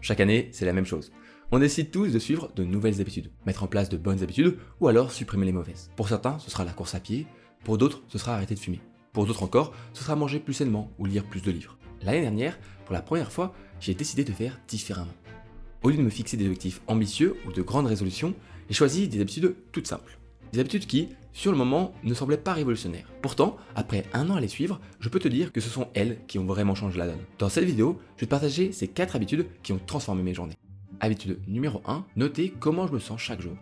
Chaque année, c'est la même chose. On décide tous de suivre de nouvelles habitudes, mettre en place de bonnes habitudes ou alors supprimer les mauvaises. Pour certains, ce sera la course à pied, pour d'autres, ce sera arrêter de fumer. Pour d'autres encore, ce sera manger plus sainement ou lire plus de livres. L'année dernière, pour la première fois, j'ai décidé de faire différemment. Au lieu de me fixer des objectifs ambitieux ou de grandes résolutions, j'ai choisi des habitudes toutes simples. Des habitudes qui, sur le moment, ne semblaient pas révolutionnaires. Pourtant, après un an à les suivre, je peux te dire que ce sont elles qui ont vraiment changé la donne. Dans cette vidéo, je vais te partager ces 4 habitudes qui ont transformé mes journées. Habitude numéro 1, noter comment je me sens chaque jour.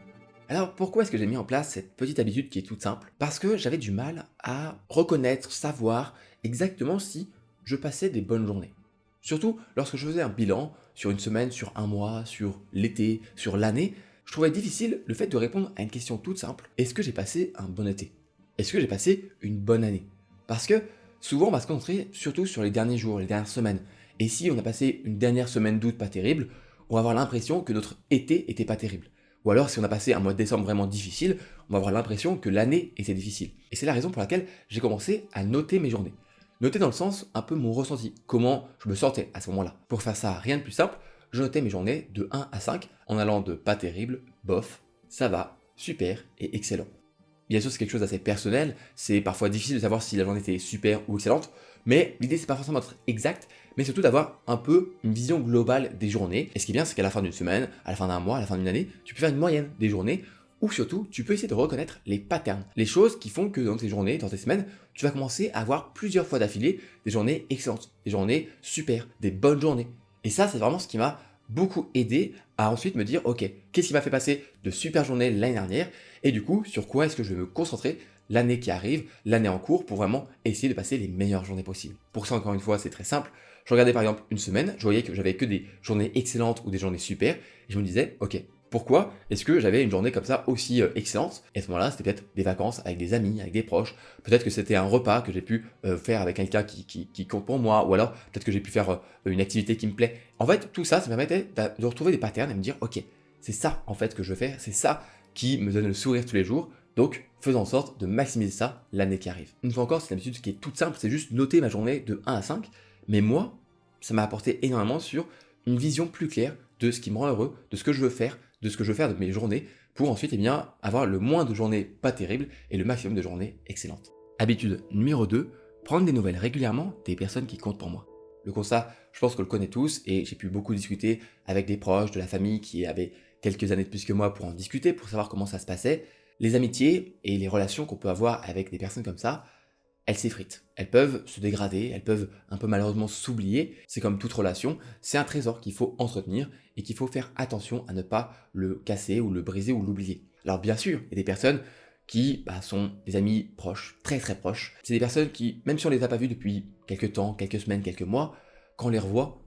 Alors pourquoi est-ce que j'ai mis en place cette petite habitude qui est toute simple? Parce que j'avais du mal à reconnaître, savoir exactement si je passais des bonnes journées. Surtout lorsque je faisais un bilan sur une semaine, sur un mois, sur l'été, sur l'année, je trouvais difficile le fait de répondre à une question toute simple. Est-ce que j'ai passé un bon été? Est-ce que j'ai passé une bonne année? Parce que souvent on va se concentrer surtout sur les derniers jours, les dernières semaines. Et si on a passé une dernière semaine d'août pas terrible, on va avoir l'impression que notre été était pas terrible. Ou alors si on a passé un mois de décembre vraiment difficile, on va avoir l'impression que l'année était difficile. Et c'est la raison pour laquelle j'ai commencé à noter mes journées. Noter dans le sens un peu mon ressenti, comment je me sentais à ce moment-là. Pour faire ça, rien de plus simple, je notais mes journées de 1 à 5 en allant de pas terrible, bof, ça va, super et excellent. Bien sûr, c'est quelque chose d'assez personnel, c'est parfois difficile de savoir si la journée était super ou excellente, mais l'idée c'est pas forcément d'être exact, mais surtout d'avoir un peu une vision globale des journées. Et ce qui est bien, c'est qu'à la fin d'une semaine, à la fin d'un mois, à la fin d'une année, tu peux faire une moyenne des journées, ou surtout, tu peux essayer de reconnaître les patterns, les choses qui font que dans tes journées, dans tes semaines, tu vas commencer à avoir plusieurs fois d'affilée des journées excellentes, des journées super, des bonnes journées. Et ça, c'est vraiment ce qui m'a beaucoup aidé à ensuite me dire, ok, qu'est-ce qui m'a fait passer de super journées l'année dernière, et du coup, sur quoi est-ce que je vais me concentrer l'année qui arrive, l'année en cours, pour vraiment essayer de passer les meilleures journées possibles. Pour ça, encore une fois, c'est très simple. Je regardais par exemple une semaine, je voyais que j'avais que des journées excellentes ou des journées super, et je me disais, ok, pourquoi est-ce que j'avais une journée comme ça aussi excellente? Et à ce moment-là, c'était peut-être des vacances avec des amis, avec des proches, peut-être que c'était un repas que j'ai pu faire avec quelqu'un qui compte pour moi, ou alors peut-être que j'ai pu faire une activité qui me plaît. En fait, tout ça, ça me permettait de retrouver des patterns et me dire, ok, c'est ça en fait que je veux faire, c'est ça qui me donne le sourire tous les jours, donc faisons en sorte de maximiser ça l'année qui arrive. Une fois encore, c'est une habitude qui est toute simple, c'est juste noter ma journée de 1 à 5, mais moi, ça m'a apporté énormément sur une vision plus claire de ce qui me rend heureux, de ce que je veux faire, de ce que je veux faire de mes journées, pour ensuite avoir le moins de journées pas terribles et le maximum de journées excellentes. Habitude numéro 2, prendre des nouvelles régulièrement des personnes qui comptent pour moi. Le constat, je pense qu'on le connaît tous, et j'ai pu beaucoup discuter avec des proches, de la famille qui avaient quelques années de plus que moi pour en discuter, pour savoir comment ça se passait. Les amitiés et les relations qu'on peut avoir avec des personnes comme ça, elles s'effritent. Elles peuvent se dégrader, elles peuvent un peu malheureusement s'oublier. C'est comme toute relation, c'est un trésor qu'il faut entretenir et qu'il faut faire attention à ne pas le casser ou le briser ou l'oublier. Alors bien sûr, il y a des personnes qui sont des amis proches, très très proches. C'est des personnes qui, même si on les a pas vues depuis quelques temps, quelques semaines, quelques mois, quand on les revoit,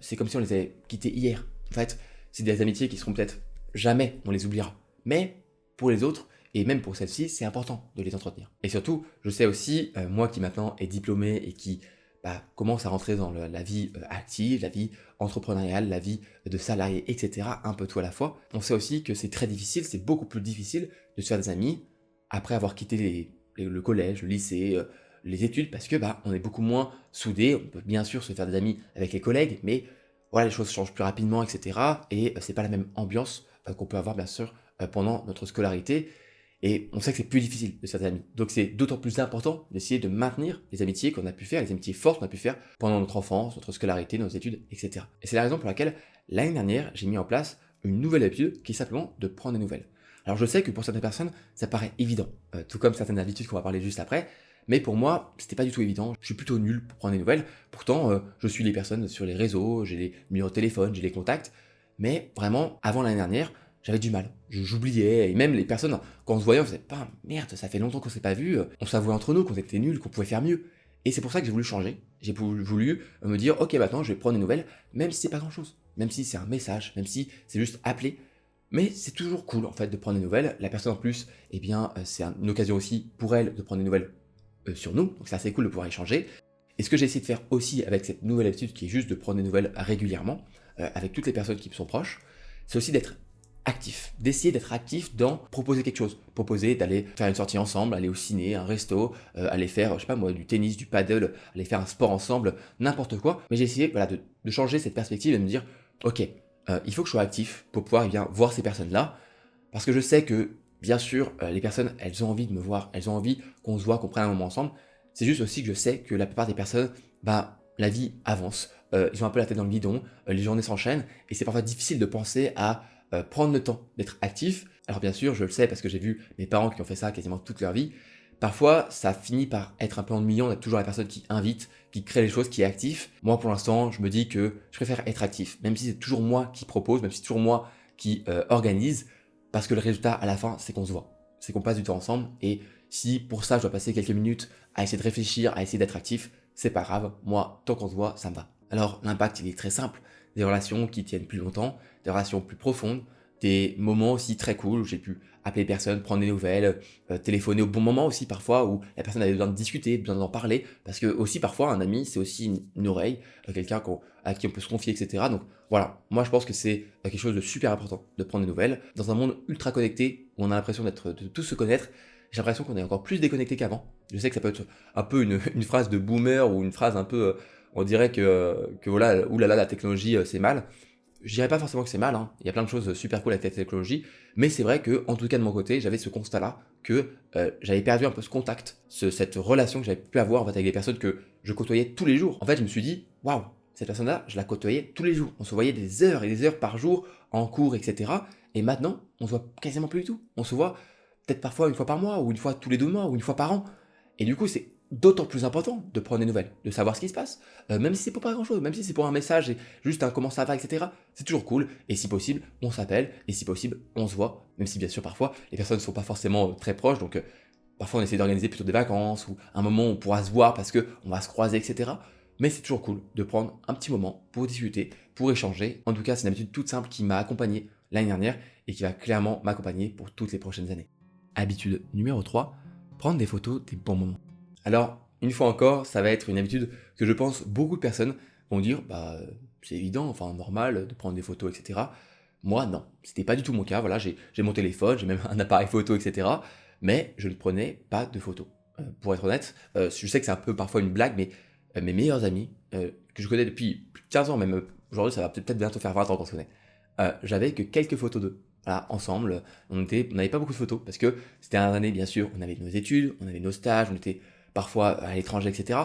c'est comme si on les avait quittés hier. En fait, c'est des amitiés qui seront peut-être jamais, on les oubliera. Mais pour les autres, et même pour celles-ci, c'est important de les entretenir. Et surtout, je sais aussi, moi qui maintenant est diplômé et qui commence à rentrer dans la vie active, la vie entrepreneuriale, la vie de salarié, etc., un peu tout à la fois, on sait aussi que c'est très difficile, c'est beaucoup plus difficile de se faire des amis après avoir quitté le collège, le lycée, les études, parce que on est beaucoup moins soudés. On peut bien sûr se faire des amis avec les collègues, mais voilà, les choses changent plus rapidement, etc. Et c'est pas la même ambiance qu'on peut avoir bien sûr pendant notre scolarité. Et on sait que c'est plus difficile de se faire des amis. Donc c'est d'autant plus important d'essayer de maintenir les amitiés qu'on a pu faire, les amitiés fortes qu'on a pu faire pendant notre enfance, notre scolarité, nos études, etc. Et c'est la raison pour laquelle l'année dernière, j'ai mis en place une nouvelle habitude qui est simplement de prendre des nouvelles. Alors je sais que pour certaines personnes, ça paraît évident, tout comme certaines habitudes qu'on va parler juste après, mais pour moi, c'était pas du tout évident. Je suis plutôt nul pour prendre des nouvelles. Pourtant, je suis les personnes sur les réseaux, j'ai les numéros de téléphone, j'ai les contacts. Mais vraiment, avant l'année dernière, j'avais du mal. J'oubliais, et même les personnes, quand on se voyait, on faisait pas merde, ça fait longtemps qu'on s'est pas vu, on s'avouait entre nous qu'on était nuls, qu'on pouvait faire mieux. Et c'est pour ça que j'ai voulu changer. J'ai voulu me dire, ok, maintenant je vais prendre des nouvelles, même si c'est pas grand chose, même si c'est un message, même si c'est juste appeler. Mais c'est toujours cool en fait de prendre des nouvelles. La personne en plus, c'est une occasion aussi pour elle de prendre des nouvelles sur nous, donc c'est assez cool de pouvoir échanger. Et ce que j'ai essayé de faire aussi avec cette nouvelle habitude qui est juste de prendre des nouvelles régulièrement, avec toutes les personnes qui me sont proches, c'est aussi d'être actif, d'essayer d'être actif dans proposer quelque chose, proposer d'aller faire une sortie ensemble, aller au ciné, un resto, aller faire, je sais pas moi, du tennis, du paddle, aller faire un sport ensemble, n'importe quoi. Mais j'ai essayé de changer cette perspective et de me dire, ok, il faut que je sois actif pour pouvoir voir ces personnes-là, parce que je sais que, bien sûr, les personnes, elles ont envie de me voir, elles ont envie qu'on se voit, qu'on prenne un moment ensemble. C'est juste aussi que je sais que la plupart des personnes, bah, la vie avance, ils ont un peu la tête dans le guidon, les journées s'enchaînent, et c'est parfois difficile de penser à prendre le temps d'être actif. Alors bien sûr, je le sais parce que j'ai vu mes parents qui ont fait ça quasiment toute leur vie. Parfois, ça finit par être un peu ennuyant d'être toujours la personne qui invite, qui crée les choses, qui est actif. Moi, pour l'instant, je me dis que je préfère être actif, même si c'est toujours moi qui propose, même si c'est toujours moi qui organise, parce que le résultat à la fin, c'est qu'on se voit, c'est qu'on passe du temps ensemble. Et si pour ça, je dois passer quelques minutes à essayer de réfléchir, à essayer d'être actif, c'est pas grave. Moi, tant qu'on se voit, ça me va. Alors, l'impact, il est très simple. Des relations qui tiennent plus longtemps, des relations plus profondes, des moments aussi très cool où j'ai pu appeler personne, prendre des nouvelles, téléphoner au bon moment aussi parfois où la personne avait besoin de discuter, besoin d'en parler, parce que aussi parfois un ami c'est aussi une oreille, quelqu'un à qui on peut se confier, etc. Donc voilà, moi je pense que c'est quelque chose de super important de prendre des nouvelles. Dans un monde ultra connecté où on a l'impression de tous se connaître, j'ai l'impression qu'on est encore plus déconnecté qu'avant. Je sais que ça peut être un peu une phrase de boomer ou une phrase un peu, on dirait que voilà, oulala la technologie c'est mal. Je dirais pas forcément que c'est mal, hein. Il y a plein de choses super cool avec la technologie, mais c'est vrai que, en tout cas de mon côté, j'avais ce constat-là que j'avais perdu un peu ce contact, cette relation que j'avais pu avoir en fait, avec des personnes que je côtoyais tous les jours. En fait, je me suis dit, waouh, cette personne-là, je la côtoyais tous les jours. On se voyait des heures et des heures par jour en cours, etc. Et maintenant, on se voit quasiment plus du tout. On se voit peut-être parfois une fois par mois, ou une fois tous les 2 mois, ou une fois par an. Et du coup, c'est d'autant plus important de prendre des nouvelles, de savoir ce qui se passe, même si c'est pour pas grand chose, même si c'est pour un message et juste un comment ça va, etc. C'est toujours cool, et si possible, on s'appelle, et si possible, on se voit, même si bien sûr parfois les personnes ne sont pas forcément très proches, donc parfois on essaie d'organiser plutôt des vacances, ou un moment où on pourra se voir parce qu'on va se croiser, etc. Mais c'est toujours cool de prendre un petit moment pour discuter, pour échanger. En tout cas, c'est une habitude toute simple qui m'a accompagné l'année dernière et qui va clairement m'accompagner pour toutes les prochaines années. Habitude numéro 3, prendre des photos des bons moments. Alors, une fois encore, ça va être une habitude que je pense beaucoup de personnes vont dire, bah c'est évident, enfin normal de prendre des photos, etc. Moi, non, c'était pas du tout mon cas. Voilà, j'ai mon téléphone, j'ai même un appareil photo, etc. Mais je ne prenais pas de photos. Pour être honnête, je sais que c'est un peu parfois une blague, mais mes meilleurs amis, que je connais depuis plus de 15 ans, même aujourd'hui, ça va peut-être bientôt faire 20 ans qu'on se connaît, j'avais que quelques photos d'eux. Voilà, ensemble, on n'avait pas beaucoup de photos parce que c'était un année, bien sûr, on avait nos études, on avait nos stages, on était parfois à l'étranger, etc.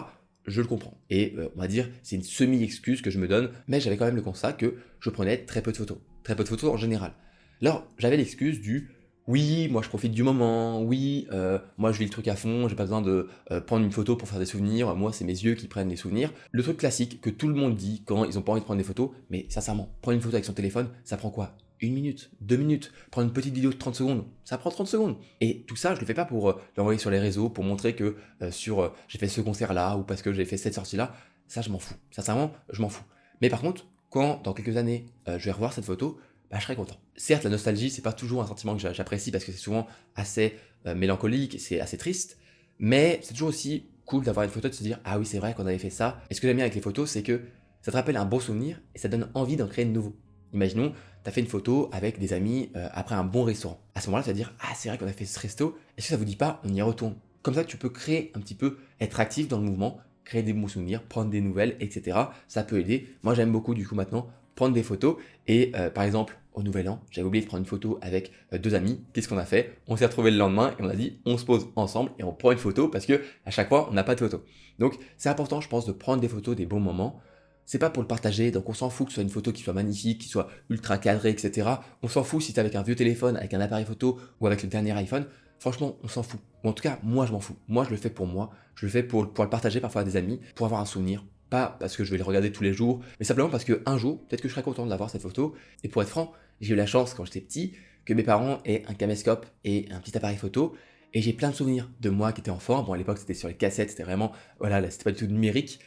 Je le comprends. Et on va dire, c'est une semi-excuse que je me donne, mais j'avais quand même le constat que je prenais très peu de photos. Très peu de photos en général. Alors, j'avais l'excuse du oui, moi je profite du moment, oui, moi je vis le truc à fond, j'ai pas besoin de prendre une photo pour faire des souvenirs, moi c'est mes yeux qui prennent les souvenirs. Le truc classique que tout le monde dit quand ils ont pas envie de prendre des photos, mais sincèrement, prendre une photo avec son téléphone, ça prend quoi? 1 minute, 2 minutes, prendre une petite vidéo de 30 secondes, ça prend 30 secondes. Et tout ça, je le fais pas pour l'envoyer sur les réseaux, pour montrer que j'ai fait ce concert-là ou parce que j'ai fait cette sortie-là. Ça, je m'en fous. Sincèrement, je m'en fous. Mais par contre, quand dans quelques années, je vais revoir cette photo, bah, je serai content. Certes, la nostalgie, c'est pas toujours un sentiment que j'apprécie parce que c'est souvent assez mélancolique, c'est assez triste, mais c'est toujours aussi cool d'avoir une photo de se dire ah oui, c'est vrai qu'on avait fait ça. Et ce que j'aime bien avec les photos, c'est que ça te rappelle un bon souvenir et ça donne envie d'en créer de nouveau. Imaginons, tu as fait une photo avec des amis après un bon restaurant. À ce moment-là, tu vas dire ah, c'est vrai qu'on a fait ce resto, est-ce que ça vous dit pas, on y retourne. Comme ça, tu peux créer un petit peu, être actif dans le mouvement, créer des bons souvenirs, prendre des nouvelles, etc. Ça peut aider. Moi, j'aime beaucoup du coup maintenant prendre des photos. Et par exemple, au Nouvel An, j'avais oublié de prendre une photo avec 2 amis. Qu'est-ce qu'on a fait? On s'est retrouvés le lendemain et on a dit on se pose ensemble et on prend une photo parce que à chaque fois, on n'a pas de photo. Donc, c'est important, je pense, de prendre des photos des bons moments. C'est pas pour le partager, donc on s'en fout que ce soit une photo qui soit magnifique, qui soit ultra cadrée, etc. On s'en fout si t'es avec un vieux téléphone, avec un appareil photo ou avec le dernier iPhone. Franchement, on s'en fout. Ou en tout cas, moi, je m'en fous. Moi, je le fais pour moi. Je le fais pour le partager parfois à des amis, pour avoir un souvenir. Pas parce que je vais les regarder tous les jours, mais simplement parce qu'un jour, peut-être que je serai content de l'avoir cette photo. Et pour être franc, j'ai eu la chance quand j'étais petit que mes parents aient un caméscope et un petit appareil photo. Et j'ai plein de souvenirs de moi qui était enfant. Bon, à l'époque, c'était sur les cassettes, c'était vraiment, voilà, c'était pas du tout numérique.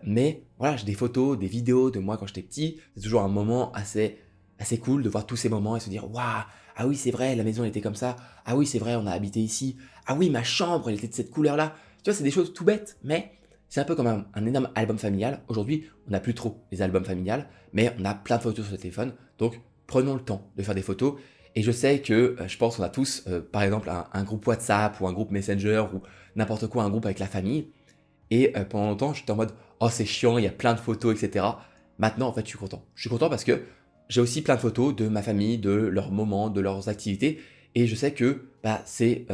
Mais voilà, j'ai des photos, des vidéos de moi quand j'étais petit. C'est toujours un moment assez cool de voir tous ces moments et se dire, waouh, ah oui, c'est vrai, la maison elle était comme ça. Ah oui, c'est vrai, on a habité ici. Ah oui, ma chambre, elle était de cette couleur-là. Tu vois, c'est des choses tout bêtes, mais c'est un peu comme un énorme album familial. Aujourd'hui, on n'a plus trop les albums familiales, mais on a plein de photos sur le téléphone. Donc, prenons le temps de faire des photos. Et je sais que je pense qu'on a tous, par exemple, un groupe WhatsApp ou un groupe Messenger ou n'importe quoi, un groupe avec la famille. Et pendant longtemps, j'étais en mode oh, c'est chiant, il y a plein de photos, etc. Maintenant, en fait, je suis content. Je suis content parce que j'ai aussi plein de photos de ma famille, de leurs moments, de leurs activités, et je sais que c'est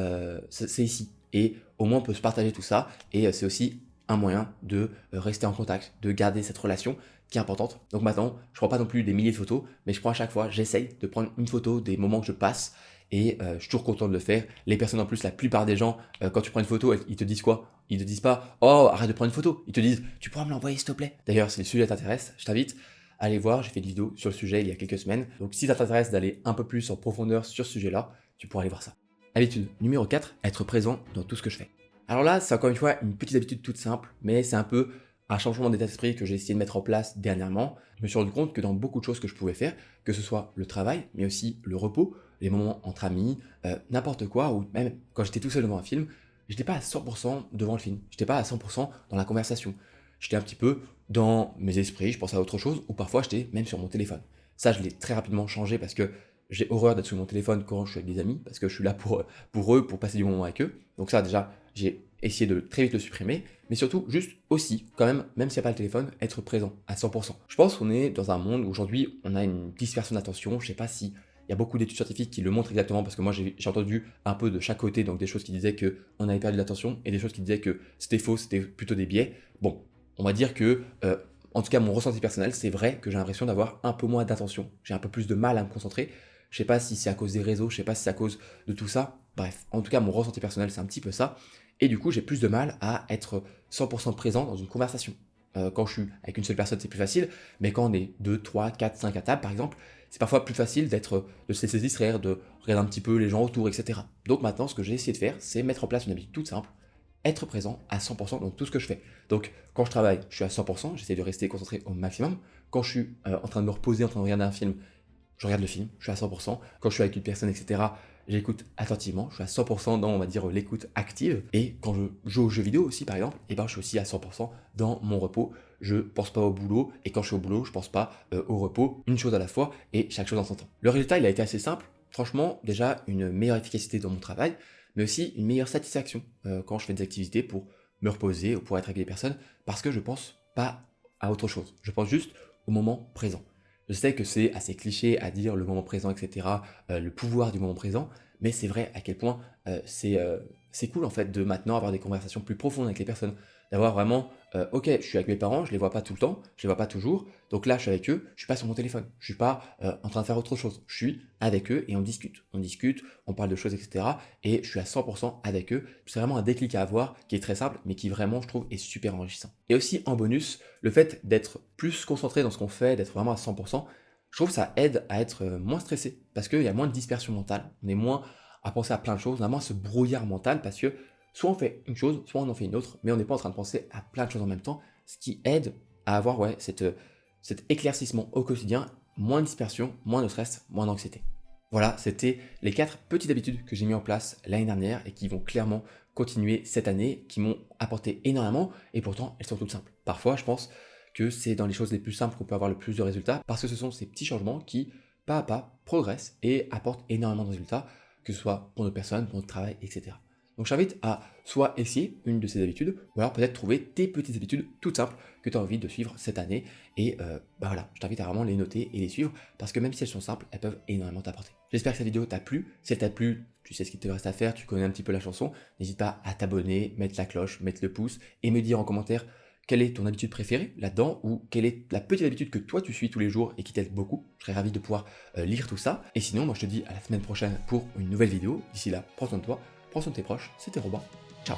ici. Et au moins, on peut se partager tout ça, et c'est aussi un moyen de rester en contact, de garder cette relation qui est importante. Donc maintenant, je prends pas non plus des milliers de photos, mais je prends à chaque fois, j'essaye de prendre une photo des moments que je passe, et je suis toujours content de le faire. Les personnes en plus, la plupart des gens, quand tu prends une photo, ils te disent quoi? Ils te disent pas «Oh, arrête de prendre une photo». Ils te disent «Tu pourras me l'envoyer s'il te plaît». D'ailleurs, si le sujet t'intéresse, je t'invite à aller voir, j'ai fait une vidéo sur le sujet il y a quelques semaines. Donc si ça t'intéresse d'aller un peu plus en profondeur sur ce sujet-là, tu pourras aller voir ça. Habitude numéro 4, être présent dans tout ce que je fais. Alors là, c'est encore une fois une petite habitude toute simple, mais c'est un peu un changement d'état d'esprit que j'ai essayé de mettre en place dernièrement. Je me suis rendu compte que dans beaucoup de choses que je pouvais faire, que ce soit le travail, mais aussi le repos, les moments entre amis, n'importe quoi, ou même quand j'étais tout seul devant un film, j'étais pas à 100% devant le film, j'étais pas à 100% dans la conversation. J'étais un petit peu dans mes esprits, je pensais à autre chose, ou parfois j'étais même sur mon téléphone. Ça, je l'ai très rapidement changé parce que j'ai horreur d'être sur mon téléphone quand je suis avec des amis, parce que je suis là pour eux, pour passer du moment avec eux. Donc ça, déjà, j'ai essayé de très vite le supprimer, mais surtout, juste aussi, quand même s'il n'y a pas le téléphone, être présent à 100%. Je pense qu'on est dans un monde où aujourd'hui, on a une dispersion d'attention. Je sais pas si il y a beaucoup d'études scientifiques qui le montrent exactement, parce que moi, j'ai entendu un peu de chaque côté, donc des choses qui disaient qu'on avait perdu l'attention, et des choses qui disaient que c'était faux, c'était plutôt des biais. Bon, on va dire que, en tout cas, mon ressenti personnel, c'est vrai que j'ai l'impression d'avoir un peu moins d'attention. J'ai un peu plus de mal à me concentrer. Je sais pas si c'est à cause des réseaux, je sais pas si c'est à cause de tout ça. Bref, en tout cas, mon ressenti personnel, c'est un petit peu ça. Et du coup, j'ai plus de mal à être 100% présent dans une conversation. Quand je suis avec une seule personne, c'est plus facile, mais quand on est 2, 3, 4, 5 à table, par exemple, c'est parfois plus facile de se laisser distraire, de regarder un petit peu les gens autour, etc. Donc maintenant, ce que j'ai essayé de faire, c'est mettre en place une habitude toute simple, être présent à 100% dans tout ce que je fais. Donc, quand je travaille, je suis à 100%, j'essaie de rester concentré au maximum. Quand je suis en train de me reposer, en train de regarder un film, je regarde le film, je suis à 100%. Quand je suis avec une personne, etc., j'écoute attentivement, je suis à 100% dans, on va dire, l'écoute active. Et quand je joue aux jeux vidéo aussi, par exemple, je suis aussi à 100% dans mon repos. Je pense pas au boulot, et quand je suis au boulot, je pense pas au repos. Une chose à la fois, et chaque chose en son temps. Le résultat, il a été assez simple. Franchement, déjà, une meilleure efficacité dans mon travail, mais aussi une meilleure satisfaction quand je fais des activités pour me reposer ou pour être avec des personnes, parce que je pense pas à autre chose. Je pense juste au moment présent. Je sais que c'est assez cliché à dire le moment présent, etc., le pouvoir du moment présent, mais c'est vrai à quel point c'est cool en fait de maintenant avoir des conversations plus profondes avec les personnes, d'avoir vraiment, ok, je suis avec mes parents, je les vois pas tout le temps, je les vois pas toujours, donc là je suis avec eux, je suis pas sur mon téléphone, je suis pas en train de faire autre chose, je suis avec eux et on discute, on parle de choses, etc., et je suis à 100% avec eux. C'est vraiment un déclic à avoir qui est très simple, mais qui vraiment, je trouve, est super enrichissant. Et aussi en bonus, le fait d'être plus concentré dans ce qu'on fait, d'être vraiment à 100%, je trouve que ça aide à être moins stressé, parce qu'il y a moins de dispersion mentale, on est moins à penser à plein de choses, on a moins ce brouillard mental, parce que soit on fait une chose, soit on en fait une autre, mais on n'est pas en train de penser à plein de choses en même temps, ce qui aide à avoir cet éclaircissement au quotidien, moins de dispersion, moins de stress, moins d'anxiété. Voilà, c'était les 4 petites habitudes que j'ai mis en place l'année dernière et qui vont clairement continuer cette année, qui m'ont apporté énormément, et pourtant elles sont toutes simples. Parfois, je pense que c'est dans les choses les plus simples qu'on peut avoir le plus de résultats, parce que ce sont ces petits changements qui, pas à pas, progressent et apportent énormément de résultats, que ce soit pour notre personne, pour notre travail, etc. Donc je t'invite à soit essayer une de ces habitudes, ou alors peut-être trouver tes petites habitudes toutes simples que tu as envie de suivre cette année. Et voilà, je t'invite à vraiment les noter et les suivre, parce que même si elles sont simples, elles peuvent énormément t'apporter. J'espère que cette vidéo t'a plu. Si elle t'a plu, tu sais ce qu'il te reste à faire, tu connais un petit peu la chanson. N'hésite pas à t'abonner, mettre la cloche, mettre le pouce, et me dire en commentaire quelle est ton habitude préférée là-dedans, ou quelle est la petite habitude que toi tu suis tous les jours et qui t'aide beaucoup. Je serais ravi de pouvoir lire tout ça. Et sinon, moi je te dis à la semaine prochaine pour une nouvelle vidéo. D'ici là, prends soin de toi, prends soin de tes proches, c'était Robin. Ciao.